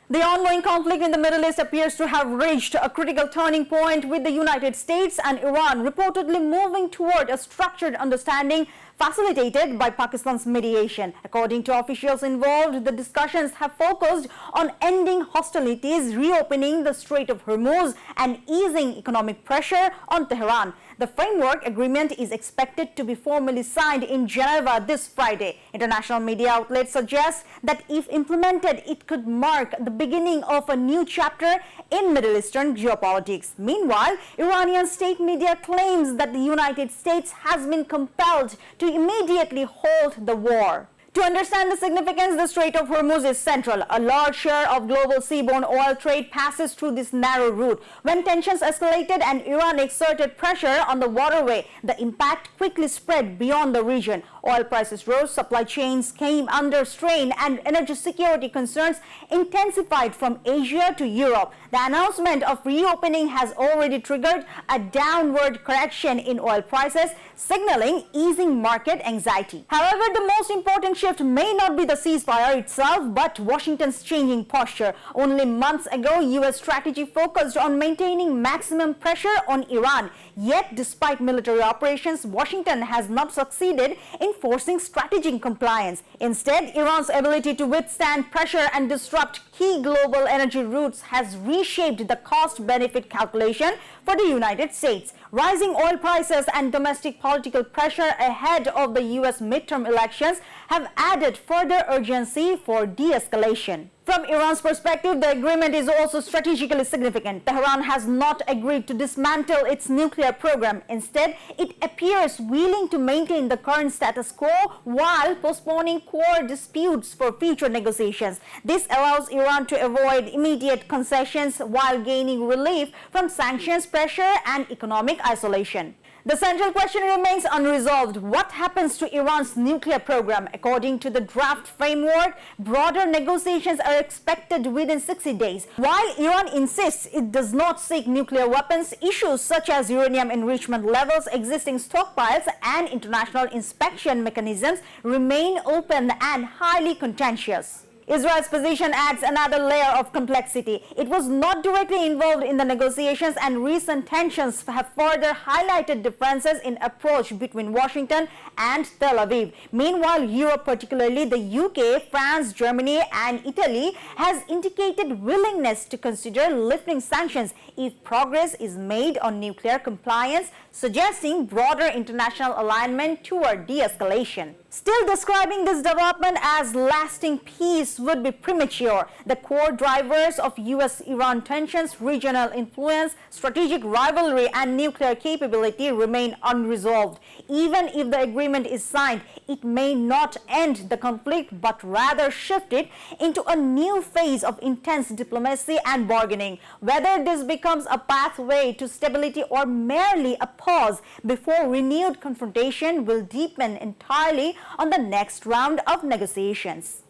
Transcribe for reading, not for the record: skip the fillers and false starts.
The ongoing conflict in the Middle East appears to have reached a critical turning point, with the United States and Iran reportedly moving toward a structured understanding facilitated by Pakistan's mediation. According to officials involved, the discussions have focused on ending hostilities, reopening the Strait of Hormuz, and easing economic pressure on Tehran. The framework agreement is expected to be formally signed in Geneva this Friday. International media outlets suggest that if implemented, it could mark the beginning of a new chapter in Middle Eastern geopolitics. Meanwhile, Iranian state media claims that the United States has been compelled to immediately halt the war. To understand the significance, the Strait of Hormuz is central. A large share of global seaborne oil trade passes through this narrow route. When tensions escalated and Iran exerted pressure on the waterway, the impact quickly spread beyond the region. Oil prices rose, supply chains came under strain, and energy security concerns intensified from Asia to Europe. The announcement of reopening has already triggered a downward correction in oil prices, signaling easing market anxiety. However, the most important shift may not be the ceasefire itself, but Washington's changing posture. Only months ago, U.S. strategy focused on maintaining maximum pressure on Iran. Yet, despite military operations, Washington has not succeeded in forcing strategic compliance. Instead, Iran's ability to withstand pressure and disrupt key global energy routes has reshaped the cost-benefit calculation for the United States. Rising oil prices and domestic political pressure ahead of the U.S. midterm elections have added further urgency for de-escalation. From Iran's perspective, the agreement is also strategically significant. Tehran has not agreed to dismantle its nuclear program. Instead, it appears willing to maintain the current status quo while postponing core disputes for future negotiations. This allows Iran to avoid immediate concessions while gaining relief from sanctions pressure and economic isolation. The central question remains unresolved. What happens to Iran's nuclear program? According to the draft framework, broader negotiations are expected within 60 days. While Iran insists it does not seek nuclear weapons, issues such as uranium enrichment levels, existing stockpiles, and international inspection mechanisms remain open and highly contentious. Israel's position adds another layer of complexity. It was not directly involved in the negotiations, and recent tensions have further highlighted differences in approach between Washington and Tel Aviv. Meanwhile, Europe, particularly the UK, France, Germany, and Italy, has indicated willingness to consider lifting sanctions if progress is made on nuclear compliance, suggesting broader international alignment toward de-escalation. Still, describing this development as lasting peace would be premature. The core drivers of U.S.-Iran tensions, regional influence, strategic rivalry, and nuclear capability remain unresolved. Even if the agreement is signed, it may not end the conflict, but rather shift it into a new phase of intense diplomacy and bargaining. Whether this becomes a pathway to stability or merely a pause before renewed confrontation will depend entirely on the next round of negotiations.